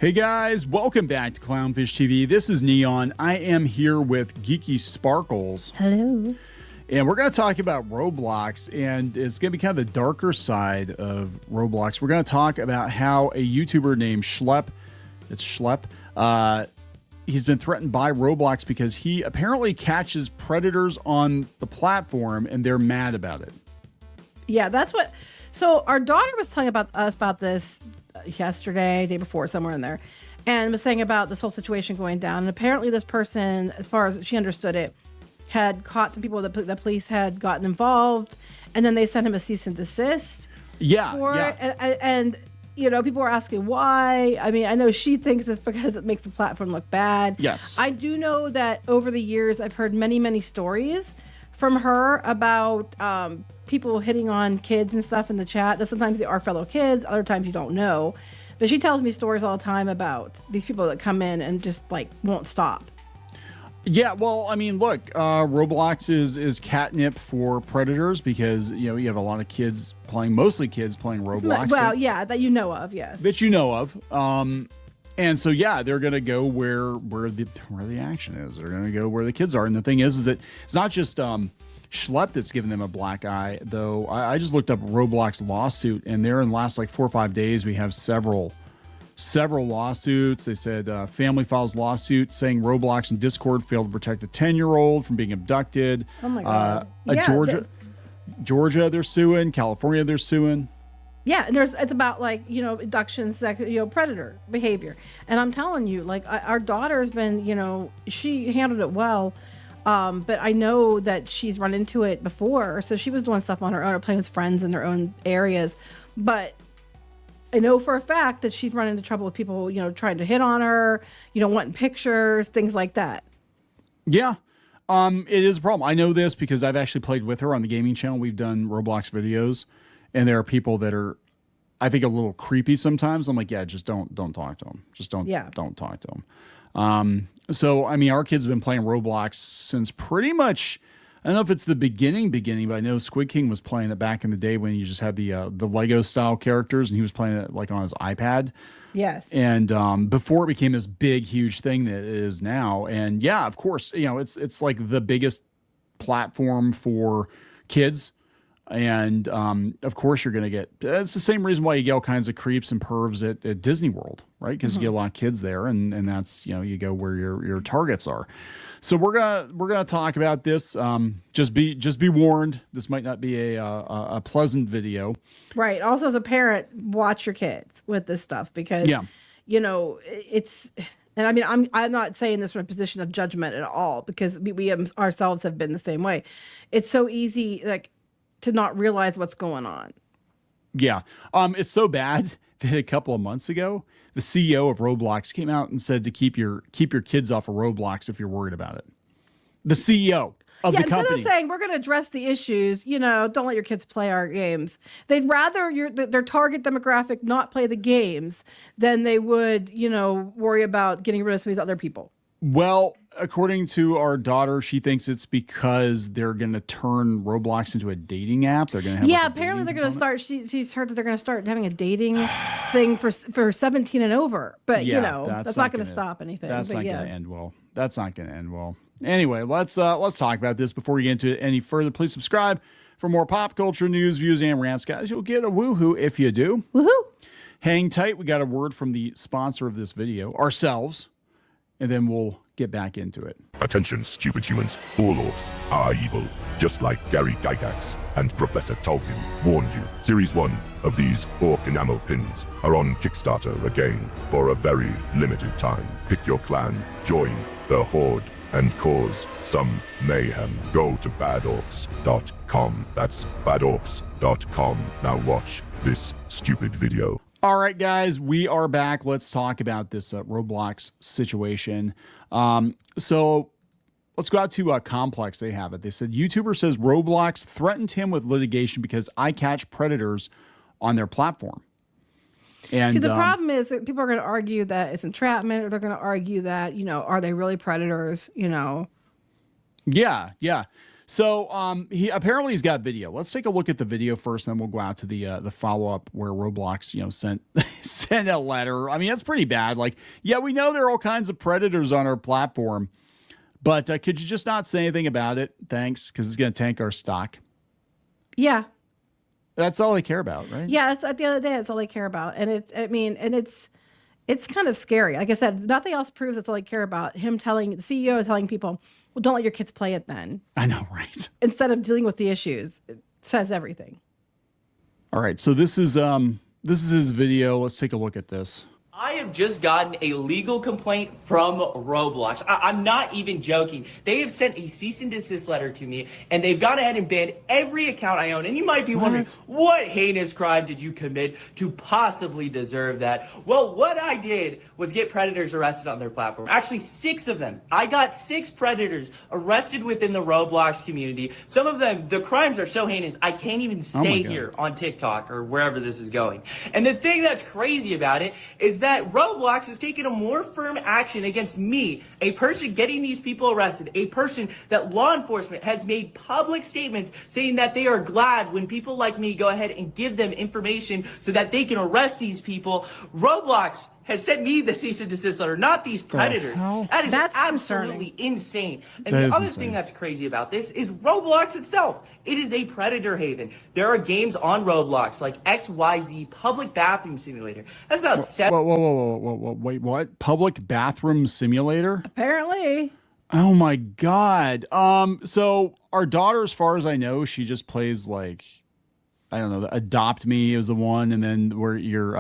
Hey guys, welcome back to Clownfish TV. This is Kneon. I am here with Geeky Sparkles. Hello. And we're going to talk about Roblox, and it's going to be kind of the darker side of Roblox. We're going to talk about how a YouTuber named Schlep, he's been threatened by Roblox because he apparently catches predators on the platform, and they're mad about it. Yeah, that's what. So our daughter was telling us about this yesterday, day before, somewhere in there, and was saying about this whole situation going down. And apparently this person, as far as she understood it, had caught some people that the police had gotten involved, and then they sent him a cease and desist. Yeah. And you know, people were asking why. I mean, I know she thinks it's because it makes the platform look bad. Yes. I do know that over the years, I've heard many stories from her about people hitting on kids and stuff in the chat. That sometimes they are fellow kids, other times you don't know. But she tells me stories all the time about these people that come in and just like won't stop. Yeah, well, I mean, look, Roblox is catnip for predators because, you know, you have a lot of kids playing, mostly kids playing Roblox. Well, yeah, that you know of, yes. That you know of. And so, yeah, they're going to go where the action is. They're going to go where the kids are. And the thing is that it's not just Schlep that's giving them a black eye, though. I just looked up Roblox lawsuit, and there in the last like 4 or 5 days, we have several lawsuits. They said family files lawsuit saying Roblox and Discord failed to protect a 10-year-old from being abducted. Oh my God. Georgia, they're suing. California, they're suing. Yeah, and it's about like, you know, abductions, predator behavior. And I'm telling you, like our daughter's been, you know, she handled it well. But I know that she's run into it before. So she was doing stuff on her own or playing with friends in their own areas. But I know for a fact that she's run into trouble with people, you know, trying to hit on her, you know, wanting pictures, things like that. Yeah. It is a problem. I know this because I've actually played with her on the gaming channel. We've done Roblox videos, and there are people that are, I think, a little creepy sometimes. I'm like, yeah, just don't talk to them. Just don't talk to them. So, I mean, our kids have been playing Roblox since pretty much, I don't know if it's the beginning, but I know Squid King was playing it back in the day when you just had the Lego style characters, and he was playing it like on his iPad. Yes. And before it became this big, huge thing that it is now. And yeah, of course, you know, it's like the biggest platform for kids. And of course, you're going to get, it's the same reason why you get all kinds of creeps and pervs at Disney World, right? Because you get a lot of kids there, and that's, you know, you go where your targets are. So we're gonna talk about this. Just be warned. This might not be a pleasant video. Right. Also, as a parent, watch your kids with this stuff because, you know, it's. And I mean, I'm not saying this from a position of judgment at all because we ourselves have been the same way. It's so easy, like, to not realize what's going on. Yeah. It's so bad that a couple of months ago, the CEO of Roblox came out and said to keep your kids off of Roblox if you're worried about it. The CEO of the company. Instead of saying we're going to address the issues, you know, don't let your kids play our games. They'd rather their target demographic not play the games than they would, you know, worry about getting rid of some of these other people. Well, according to our daughter, she thinks it's because they're going to turn Roblox into a dating app. They're going to have apparently they're going to start. She's heard that they're going to start having a dating thing for 17 and over. But you know, that's not going to stop anything. That's not going to end well. That's not going to end well. Anyway, let's talk about this before we get into it any further. Please subscribe for more pop culture news, views, and rants, guys. You'll get a woohoo if you do. Woohoo! Hang tight. We got a word from the sponsor of this video, ourselves. And then we'll get back into it. Attention, stupid humans. All orcs are evil, just like Gary Gygax and Professor Tolkien warned you. Series 1 of these orc enamel pins are on Kickstarter again for a very limited time. Pick your clan, join the Horde, and cause some mayhem. Go to badorcs.com. That's badorcs.com. Now watch this stupid video. All right, guys, we are back. Let's talk about this Roblox situation. So let's go out to Complex. They have it. They said, YouTuber says Roblox threatened him with litigation because I catch predators on their platform. And see, the problem is that people are going to argue that it's entrapment, or they're going to argue that, you know, are they really predators, you know? Yeah. So he's got video. Let's take a look at the video first, and then we'll go out to the follow up where Roblox, sent sent a letter. I mean, that's pretty bad. Like, yeah, we know there are all kinds of predators on our platform, but could you just not say anything about it? Thanks, because it's going to tank our stock. Yeah. That's all they care about, right? Yeah, it's at the end of the day, that's all they care about. And it's kind of scary. Like I said, nothing else proves that's all they care about. The CEO telling people, well, don't let your kids play it then. I know, right? Instead of dealing with the issues. It says everything. All right, so this is his video. Let's take a look at this. I have just gotten a legal complaint from Roblox. I'm not even joking. They have sent a cease and desist letter to me, and they've gone ahead and banned every account I own. And you might be wondering, what heinous crime did you commit to possibly deserve that? Well, what I did was get predators arrested on their platform. Actually, 6 of them. I got 6 predators arrested within the Roblox community. Some of them, the crimes are so heinous, I can't even say here on TikTok or wherever this is going. And the thing that's crazy about it is that Roblox has taken a more firm action against me, a person getting these people arrested, a person that law enforcement has made public statements saying that they are glad when people like me go ahead and give them information so that they can arrest these people. Roblox has sent me the cease and desist letter, not these predators. That's absolutely insane. And the other thing that's crazy about this is Roblox itself. It is a predator haven. There are games on Roblox like XYZ Public Bathroom Simulator. That's about Whoa, wait, what? Public Bathroom Simulator? Apparently. Oh my God. So our daughter, as far as I know, she just plays like, I don't know, Adopt Me is the one, and then where you're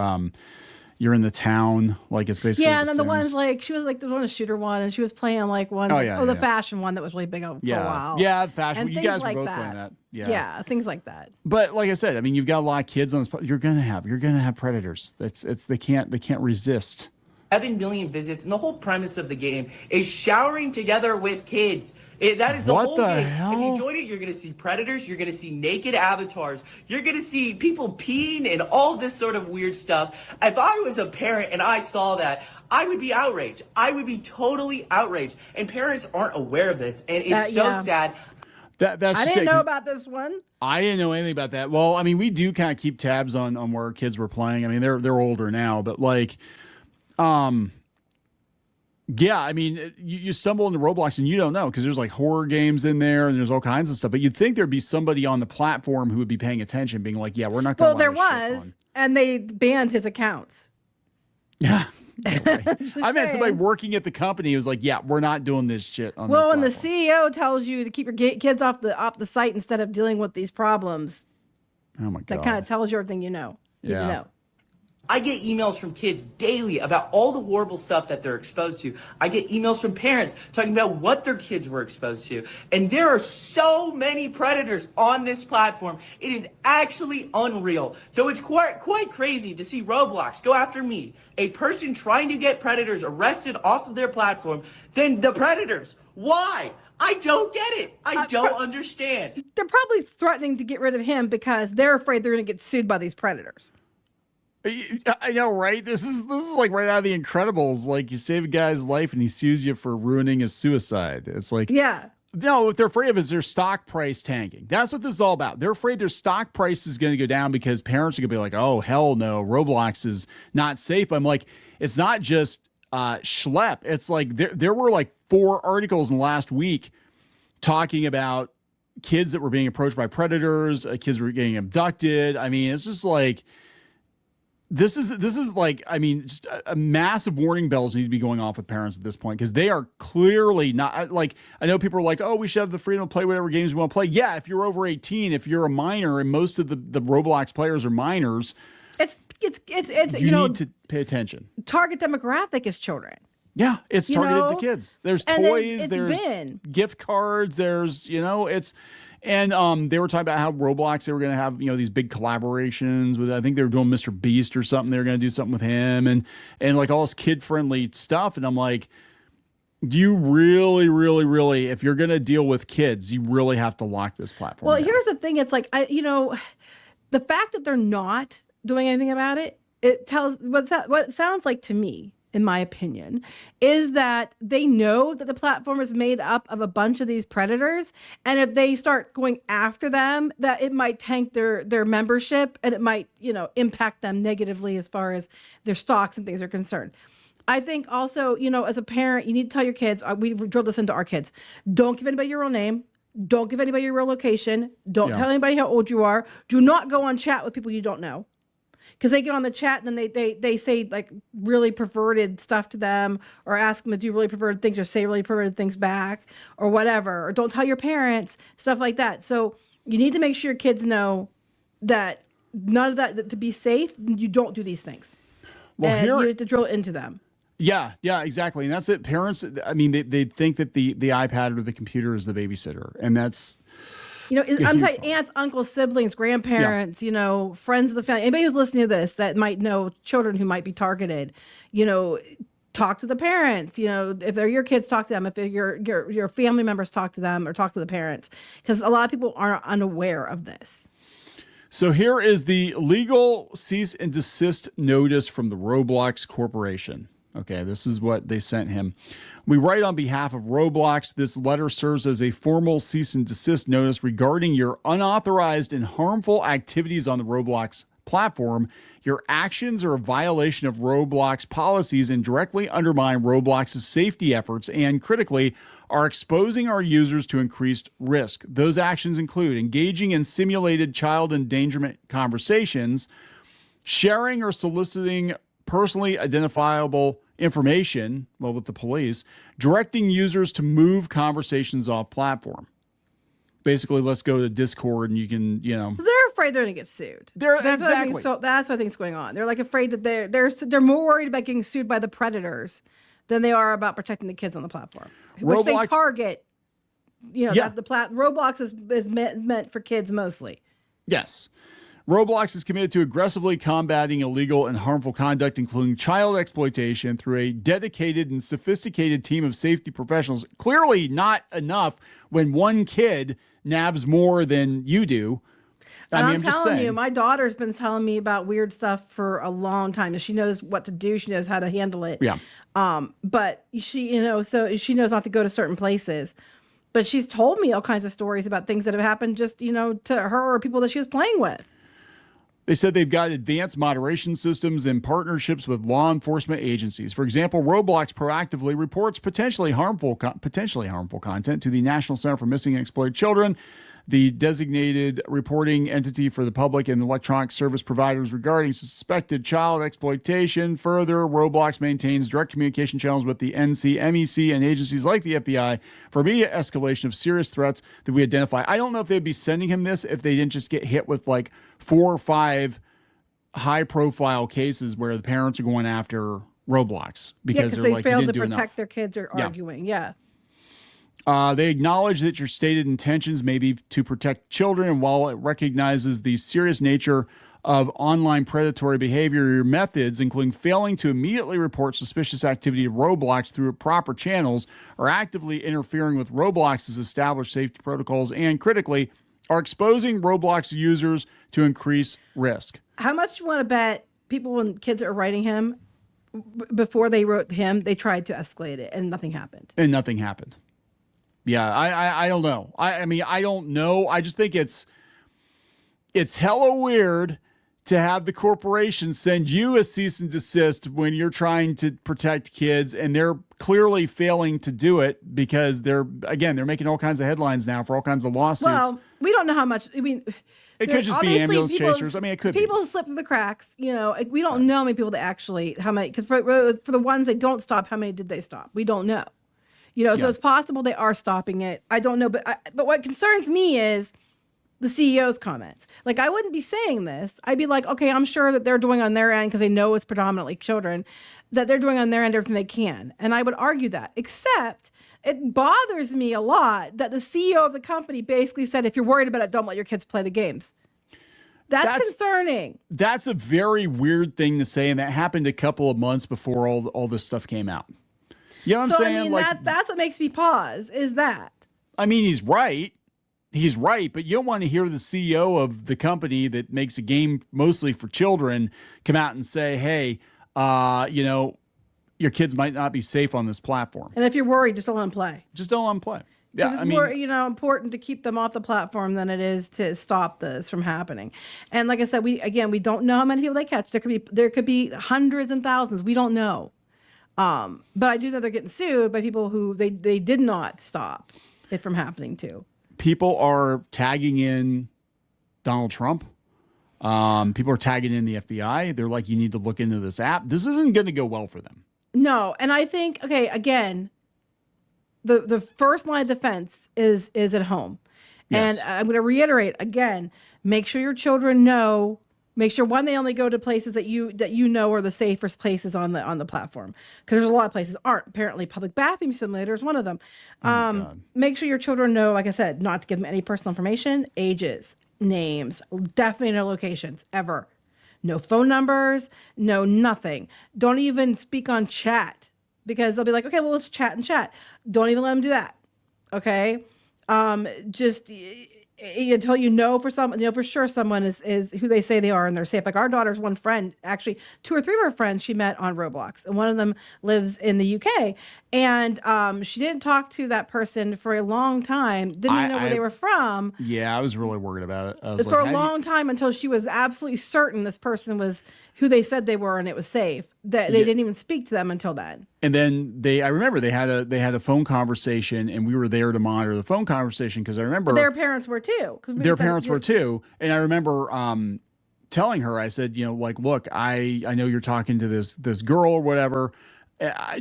in the town, like it's basically and then the ones like she was like the one shooter one, and she was playing like one the fashion one that was really big for a while. Yeah, fashion. And you guys like were both playing that. Yeah, things like that. But like I said, I mean, you've got a lot of kids on this. You're gonna have predators. They can't resist. 7 million visits, and the whole premise of the game is showering together with kids. That is the whole game. Hell? If you join it, you're going to see predators, you're going to see naked avatars, you're going to see people peeing and all this sort of weird stuff. If I was a parent and I saw that, I would be outraged. I would be totally outraged. And parents aren't aware of this, and it's sad. I didn't know about this one. I didn't know anything about that. Well, I mean, we do kind of keep tabs on where our kids were playing. I mean, they're older now, but like, yeah, I mean, you stumble into Roblox and you don't know because there's like horror games in there and there's all kinds of stuff. But you'd think there'd be somebody on the platform who would be paying attention, being like, "Yeah, we're not going." Well, there was, and they banned his accounts. Yeah, right. I meant somebody working at the company who was like, "Yeah, we're not doing this shit." On well, this when the CEO tells you to keep your kids off the site instead of dealing with these problems, oh my God, that kind of tells you everything you know. Yeah. You know. I get emails from kids daily about all the horrible stuff that they're exposed to. I get emails from parents talking about what their kids were exposed to. And there are so many predators on this platform. It is actually unreal. So it's quite crazy to see Roblox go after me, a person trying to get predators arrested off of their platform, than the predators. Why? I don't get it. I don't understand. They're probably threatening to get rid of him because they're afraid they're going to get sued by these predators. I know, right? This is like right out of The Incredibles. Like, you save a guy's life and he sues you for ruining his suicide. It's like, yeah. No, what they're afraid of is their stock price tanking. That's what this is all about. They're afraid their stock price is going to go down because parents are going to be like, "Oh, hell no, Roblox is not safe." I'm like, it's not just Schlep. It's like there were like 4 articles in the last week talking about kids that were being approached by predators, kids were getting abducted. I mean, it's just like, This is like, I mean, just a massive warning bells need to be going off with parents at this point because they are clearly not like, I know people are like, "Oh, we should have the freedom to play whatever games we want to play." Yeah, if you're over 18, if you're a minor, and most of the Roblox players are minors, it's you need to pay attention. Target demographic is children. Yeah, it's targeted to kids. There's toys, there's gift cards, there's, and they were talking about how Roblox, they were going to have, these big collaborations with, I think they were doing Mr. Beast or something. They were going to do something with him and like all this kid-friendly stuff. And I'm like, do you really, really, really, if you're going to deal with kids, you really have to lock this platform Well, down. here's the thing. It's like, the fact that they're not doing anything about it, it tells what it sounds like to me in my opinion, is that they know that the platform is made up of a bunch of these predators. And if they start going after them, that it might tank their membership, and it might, impact them negatively as far as their stocks and things are concerned. I think also, as a parent, you need to tell your kids, we drilled this into our kids. Don't give anybody your real name. Don't give anybody your real location. Don't tell anybody how old you are. Do not go on chat with people you don't know. Because they get on the chat and then they say like really perverted stuff to them, or ask them to do really perverted things, or say really perverted things back, or whatever. Or don't tell your parents, stuff like that. So you need to make sure your kids know that none of that, to be safe, you don't do these things. Well, and you have to drill it into them. Yeah, exactly. And that's it. Parents, I mean, they think that the iPad or the computer is the babysitter. And that's... I'm telling you, aunts, uncles, siblings, grandparents, friends of the family, anybody who's listening to this that might know children who might be targeted, talk to the parents. If they're your kids, talk to them. If they're your family members, talk to them, or talk to the parents, because a lot of people are unaware of this. So here is the legal cease and desist notice from the Roblox Corporation. Okay, this is what they sent him. We write on behalf of Roblox. This letter serves as a formal cease and desist notice regarding your unauthorized and harmful activities on the Roblox platform. Your actions are a violation of Roblox policies and directly undermine Roblox's safety efforts, and critically, are exposing our users to increased risk. Those actions include engaging in simulated child endangerment conversations, sharing or soliciting personally identifiable information, with the police, directing users to move conversations off platform. Basically, let's go to Discord and you can, They're afraid they're going to get sued. That's exactly. What that's what I think is going on. They're like afraid that they're more worried about getting sued by the predators than they are about protecting the kids on the platform, which they target. Roblox is meant for kids mostly. Yes. Roblox is committed to aggressively combating illegal and harmful conduct, including child exploitation, through a dedicated and sophisticated team of safety professionals. Clearly not enough when one kid nabs more than you do. I'm telling you, my daughter's been telling me about weird stuff for a long time. She knows what to do. She knows how to handle it. Yeah. But she, so she knows not to go to certain places. But she's told me all kinds of stories about things that have happened just, to her or people that she was playing with. They said they've got advanced moderation systems and partnerships with law enforcement agencies. For example, Roblox proactively reports potentially harmful content to the National Center for Missing and Exploited Children, the designated reporting entity for the public and electronic service providers regarding suspected child exploitation. Further, Roblox maintains direct communication channels with the NCMEC and agencies like the FBI for immediate escalation of serious threats that we identify. I don't know if they'd be sending him this if they didn't just get hit with like 4 or 5 high-profile cases where the parents are going after Roblox because they failed to protect their kids or arguing. Yeah. They acknowledge that your stated intentions may be to protect children, and while it recognizes the serious nature of online predatory behavior, your methods, including failing to immediately report suspicious activity to Roblox through proper channels, are actively interfering with Roblox's established safety protocols, and critically, are exposing Roblox users to increased risk. How much do you want to bet people, when kids are writing him, before they wrote him, they tried to escalate it and nothing happened? Yeah, I don't know. I mean, I don't know. I just think it's hella weird to have the corporation send you a cease and desist when you're trying to protect kids, and they're clearly failing to do it because they're making all kinds of headlines now for all kinds of lawsuits. Well, we don't know how much. I mean, it could just be ambulance chasers. I mean, it could be. People slip through the cracks. We don't know how many people that actually, how many, because for the ones that don't stop, how many did they stop? We don't know. So it's possible they are stopping it. I don't know, but what concerns me is the CEO's comments. Like, I wouldn't be saying this. I'd be like, okay, I'm sure that they're doing on their end, because they know it's predominantly children, that they're doing on their end everything they can. And I would argue that, except it bothers me a lot that the CEO of the company basically said, if you're worried about it, don't let your kids play the games. That's concerning. That's a very weird thing to say, and that happened a couple of months before all this stuff came out. You know what I'm saying? I mean, that's what makes me pause, is that. I mean, he's right. He's right, but you don't want to hear the CEO of the company that makes a game mostly for children come out and say, hey, your kids might not be safe on this platform. And if you're worried, just don't let them play. Just don't let them play. Yeah, It's more, important to keep them off the platform than it is to stop this from happening. And like I said, we don't know how many people they catch. There could be hundreds and thousands. We don't know. But I do know they're getting sued by people who they did not stop it from happening to. People are tagging in Donald Trump. People are tagging in the FBI. They're like, you need to look into this app. This isn't going to go well for them. No, and I think, okay, again, the first line of defense is at home. Yes. And I'm going to reiterate again, make sure your children know, make sure they only go to places that you know are the safest places on the platform. Because there's a lot of places aren't. Apparently Public Bathroom Simulator is one of them. Make sure your children know, like I said, not to give them any personal information, ages, names, definitely no locations ever. No phone numbers, no nothing. Don't even speak on chat. Because they'll be like, okay, well, let's chat and chat. Don't even let them do that. Okay? Just until for sure someone is who they say they are and they're safe. Like our daughter's one friend, actually 2 or 3 of her friends she met on Roblox. And one of them lives in the UK. And she didn't talk to that person for a long time. Didn't even know where they were from. Yeah, I was really worried about it. I was for a long time until she was absolutely certain this person was who they said they were and it was safe. That they didn't even speak to them until then. And then I remember they had a phone conversation and we were there to monitor the phone conversation because I remember their parents were too. Their parents were too. And I remember telling her, I said, look, I know you're talking to this girl or whatever.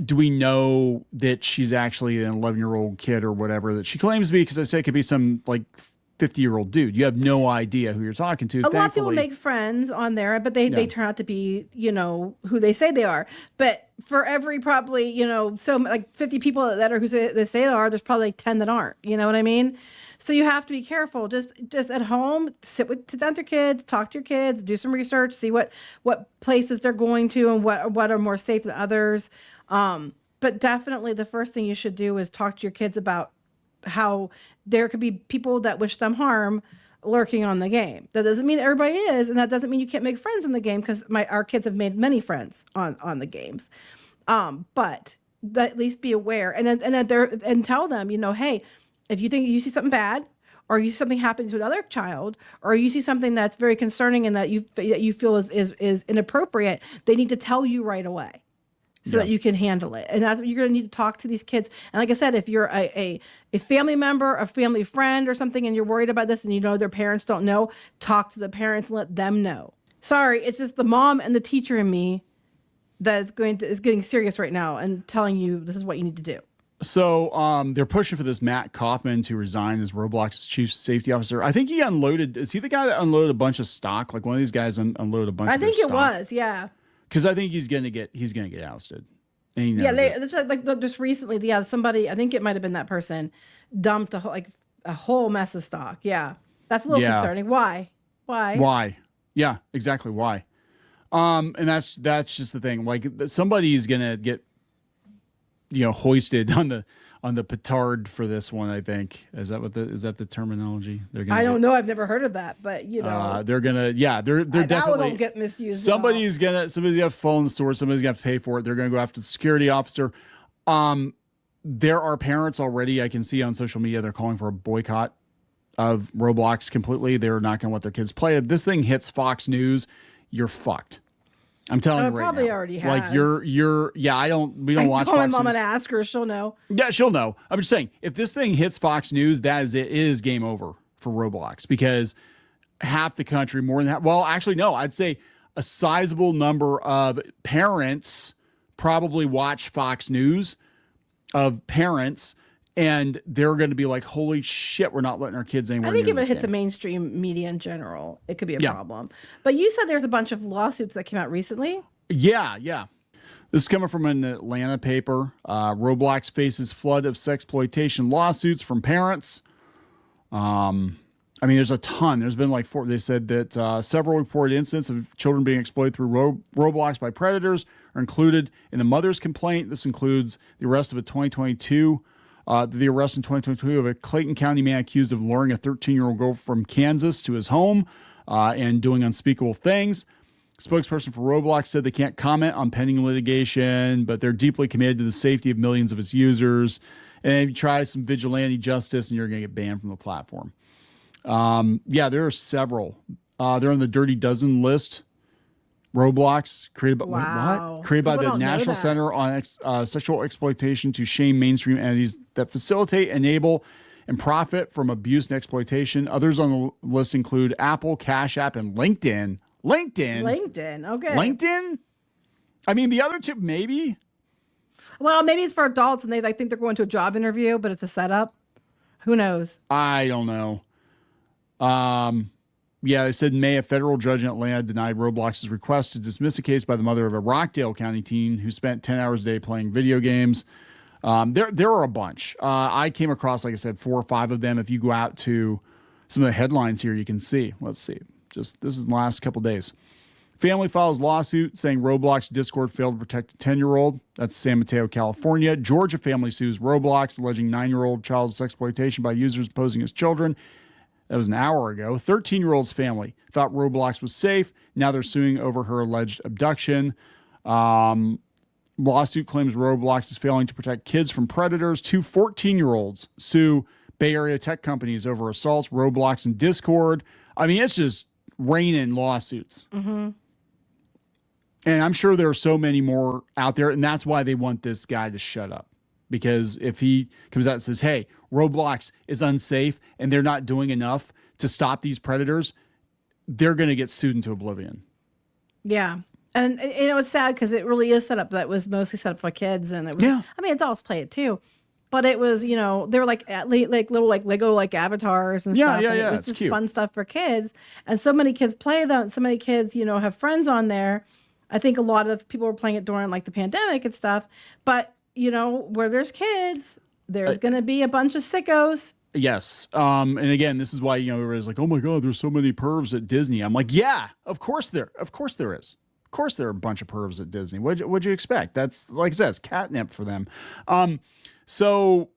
Do we know that she's actually an 11-year-old kid or whatever that she claims to be? Because I said it could be some 50-year-old dude. You have no idea who you're talking to. A lot of people make friends on there, but they turn out to be, who they say they are. But for every probably, 50 people that are who they say they are, there's probably 10 that aren't. You know what I mean? So you have to be careful. Just at home, sit down with your kids, talk to your kids, do some research, see what places they're going to and what are more safe than others. But definitely the first thing you should do is talk to your kids about how there could be people that wish them harm lurking on the game. That doesn't mean everybody is, and that doesn't mean you can't make friends in the game because our kids have made many friends on the games. But at least be aware and tell them, hey, if you think you see something bad or you see something happening to another child or you see something that's very concerning and that you feel is inappropriate, they need to tell you right away. So that you can handle it. And that's what you're going to need to talk to these kids. And like I said, if you're a family member, a family friend or something, and you're worried about this and their parents don't know, talk to the parents and let them know. Sorry, it's just the mom and the teacher in me that is getting serious right now and telling you this is what you need to do. So they're pushing for this Matt Kaufman to resign as Roblox's chief safety officer. I think he unloaded. Is he the guy that unloaded a bunch of stock? Like one of these guys unloaded a bunch. I think it was, yeah. Because I think he's gonna get ousted. And he knows just recently, somebody, I think it might have been that person, dumped a whole mess of stock. Yeah, that's a little concerning. Why? Yeah, exactly. Why? And that's just the thing. Like somebody's gonna get hoisted on the petard for this one. I think is that the terminology? I don't know. I've never heard of that, but they're gonna they're definitely get misused. Somebody's gonna fall in the store. Somebody's gonna have to pay for it. They're gonna go after the security officer. There are parents already I can see on social media. They're calling for a boycott of Roblox completely. They're not gonna let their kids play. If this thing hits Fox News, you're fucked. I'm telling you right now. Probably already has. Like we don't watch Fox News. My mom and ask her, she'll know. Yeah, she'll know. I'm just saying, if this thing hits Fox News, it is game over for Roblox because half the country, more than that. Well, actually, no, I'd say a sizable number of parents probably watch Fox News of parents. And they're going to be like, holy shit, we're not letting our kids anywhere. I think near if it this hits game. the mainstream media in general, it could be a problem. But you said there's a bunch of lawsuits that came out recently. Yeah. This is coming from an Atlanta paper. Roblox faces flood of sexploitation lawsuits from parents. There's a ton. There's been they said that several reported incidents of children being exploited through Roblox by predators are included in the mother's complaint. This includes the arrest of a 2022 the arrest in 2022 of a Clayton County man accused of luring a 13-year-old girl from Kansas to his home and doing unspeakable things. Spokesperson for Roblox said they can't comment on pending litigation, but they're deeply committed to the safety of millions of its users. And if you try some vigilante justice, and you're going to get banned from the platform. Yeah, there are several. They're on the Dirty Dozen list. Roblox, created by Wow. Created by People the don't know National that. Center on Sexual Exploitation to shame mainstream entities that facilitate, enable, and profit from abuse and exploitation. Others on the list include Apple, Cash App, and LinkedIn. LinkedIn. Okay. LinkedIn? I mean, the other two, maybe. Well, maybe it's for adults and they like think they're going to a job interview, but it's a setup. Who knows? I don't know. Yeah, they said in May, a federal judge in Atlanta denied Roblox's request to dismiss a case by the mother of a Rockdale County teen who spent 10 hours a day playing video games. There are a bunch. I came across, like I said, 4 or 5 of them. If you go out to some of the headlines here, you can see. Let's see. Just this is the last couple days. Family files lawsuit saying Roblox Discord failed to protect a 10-year-old. That's San Mateo, California. Georgia family sues Roblox, alleging 9-year-old child exploitation by users posing as children. That was an hour ago. 13-year-old's family thought Roblox was safe. Now they're suing over her alleged abduction. Lawsuit claims Roblox is failing to protect kids from predators. 2 14-year-olds sue Bay Area tech companies over assaults, Roblox, and Discord. I mean, it's just raining lawsuits. Mm-hmm. And I'm sure there are so many more out there, and that's why they want this guy to shut up. Because if he comes out and says, hey, Roblox is unsafe and they're not doing enough to stop these predators, they're going to get sued into oblivion. Yeah. And, you know, it's sad because it really is set up. That was mostly set up for kids. And it was, Yeah. I mean, adults play it too. But it was, you know, they were like little like Lego like avatars and stuff. Yeah, and yeah, it was it's just cute. fun stuff for kids. And so many kids play them. So many kids, you know, have friends on there. I think a lot of people were playing it during like the pandemic and stuff. But, you know, where there's kids, there's going to be a bunch of sickos. Yes. And again, this is why, you know, everybody's like, oh my God, there's so many pervs at Disney. I'm like, yeah, of course there is. Of course there are a bunch of pervs at Disney. What'd you expect? That's, like I said, it's catnip for them. So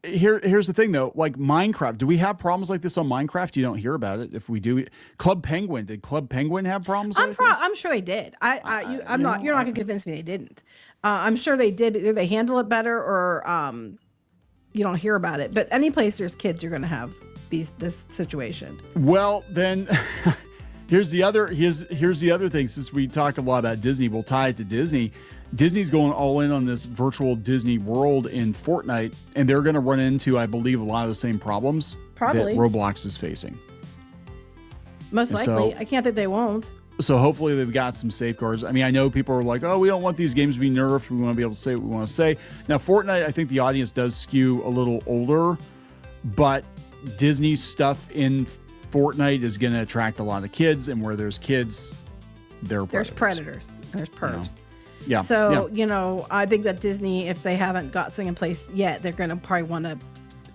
here's the thing though, like Minecraft, do we have problems like this on Minecraft? You don't hear about it. If we do, did Club Penguin have problems like this? I'm sure they did. You're not going to convince me they didn't. I'm sure they did. Either they handle it better or you don't hear about it. But any place there's kids, you're going to have this situation. Well, then here's the other thing. Since we talk a lot about Disney, we'll tie it to Disney. Disney's going all in on this virtual Disney World in Fortnite, and they're going to run into, I believe, a lot of the same problems Probably. that Roblox is facing. Most And likely. so- I can't think they won't. So hopefully they've got some safeguards. I mean, I know people are like, oh, we don't want these games to be nerfed. We want to be able to say what we want to say. Now, Fortnite, I think the audience does skew a little older, but Disney stuff in Fortnite is going to attract a lot of kids, and where there's kids, There's predators. There's pervs. Yeah. So, yeah. you know, I think that Disney, if they haven't got something in place yet, they're going to probably want to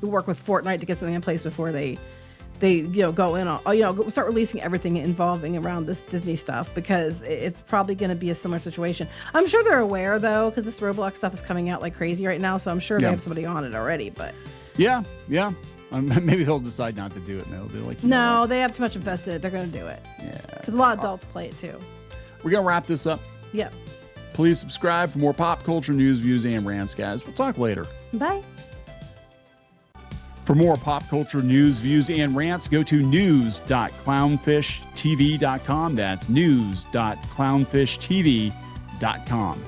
work with Fortnite to get something in place before they go in on, start releasing everything involving around this Disney stuff, because it's probably going to be a similar situation. I'm sure they're aware though, because this Roblox stuff is coming out like crazy right now. So I'm sure they have somebody on it already, but Yeah. Maybe they'll decide not to do it now. They're like, no, they have too much invested. They're going to do it. Yeah. Because a lot of adults play it too. We're going to wrap this up. Yep. Please subscribe for more pop culture news, views, and rants, guys. We'll talk later. Bye. For more pop culture news, views, and rants, go to news.clownfishtv.com. That's news.clownfishtv.com.